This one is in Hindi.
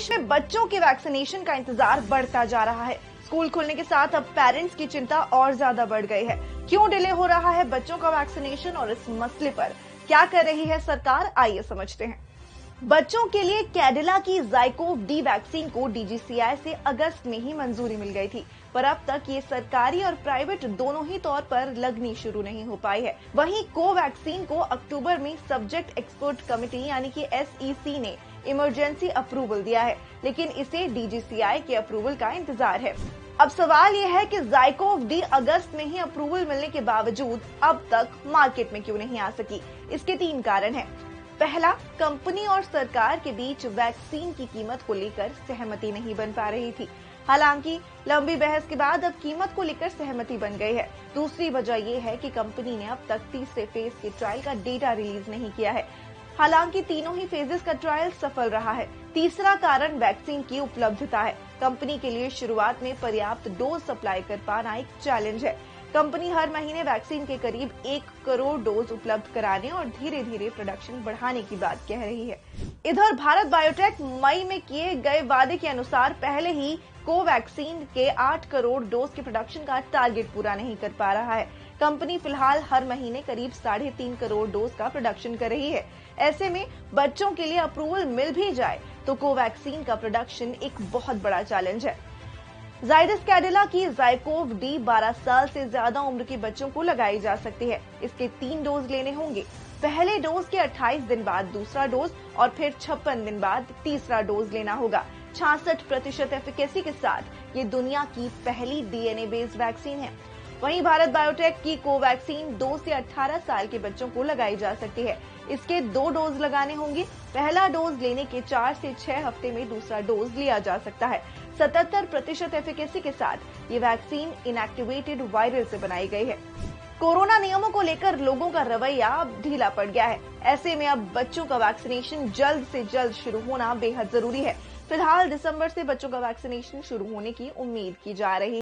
देश में बच्चों के वैक्सीनेशन का इंतजार बढ़ता जा रहा है। स्कूल खुलने के साथ अब पेरेंट्स की चिंता और ज्यादा बढ़ गई है। क्यों डिले हो रहा है बच्चों का वैक्सीनेशन और इस मसले पर क्या कर रही है सरकार, आइए समझते हैं। बच्चों के लिए कैडिला की ज़ाइकोव डी वैक्सीन को डीजीसीआई से अगस्त में ही मंजूरी मिल गई थी, पर अब तक ये सरकारी और प्राइवेट दोनों ही तौर पर लगनी शुरू नहीं हो पाई है। वहीं कोवैक्सीन को अक्टूबर में सब्जेक्ट एक्सपर्ट कमेटी यानी कि SEC ने इमरजेंसी अप्रूवल दिया है, लेकिन इसे डीजीसीआई के अप्रूवल का इंतजार है। अब सवाल ये है कि ज़ाइकोव डी अगस्त में ही अप्रूवल मिलने के बावजूद अब तक मार्केट में क्यों नहीं आ सकी। इसके 3 कारण हैं। पहला, कंपनी और सरकार के बीच वैक्सीन की कीमत को लेकर सहमति नहीं बन पा रही थी। हालांकि लंबी बहस के बाद अब कीमत को लेकर सहमति बन गई है। दूसरी वजह यह है कि कंपनी ने अब तक तीसरे फेज के ट्रायल का डेटा रिलीज नहीं किया है। हालांकि तीनों ही फेजेस का ट्रायल सफल रहा है। तीसरा कारण वैक्सीन की उपलब्धता है। कंपनी के लिए शुरुआत में पर्याप्त डोज सप्लाई कर पाना एक चैलेंज है। कंपनी हर महीने वैक्सीन के करीब 1 करोड़ डोज उपलब्ध कराने और धीरे धीरे प्रोडक्शन बढ़ाने की बात कह रही है। इधर भारत बायोटेक मई में किए गए वादे के अनुसार पहले ही कोवैक्सीन के 8 करोड़ डोज के प्रोडक्शन का टारगेट पूरा नहीं कर पा रहा है। कंपनी फिलहाल हर महीने करीब 3.5 करोड़ डोज का प्रोडक्शन कर रही है। ऐसे में बच्चों के लिए अप्रूवल मिल भी जाए तो कोवैक्सीन का प्रोडक्शन एक बहुत बड़ा चैलेंज है। जायडस कैडिला की ज़ाइकोव डी 12 साल से ज्यादा उम्र के बच्चों को लगाई जा सकती है। इसके 3 डोज लेने होंगे। पहले डोज के 28 दिन बाद दूसरा डोज और फिर 56 दिन बाद तीसरा डोज लेना होगा। 66% एफिकेसी के साथ ये दुनिया की पहली DNA बेस्ड वैक्सीन है। वहीं भारत बायोटेक की कोवैक्सीन 2 से 18 साल के बच्चों को लगाई जा सकती है। इसके 2 डोज लगाने होंगे। पहला डोज लेने के 4 से 6 हफ्ते में दूसरा डोज लिया जा सकता है। 77% एफिकेसी के साथ ये वैक्सीन इनएक्टिवेटेड वायरल से बनाई गई है। कोरोना नियमों को लेकर लोगों का रवैया अब ढीला पड़ गया है। ऐसे में अब बच्चों का वैक्सीनेशन जल्द से जल्द शुरू होना बेहद जरूरी है। फिलहाल दिसंबर से बच्चों का वैक्सीनेशन शुरू होने की उम्मीद की जा रही है।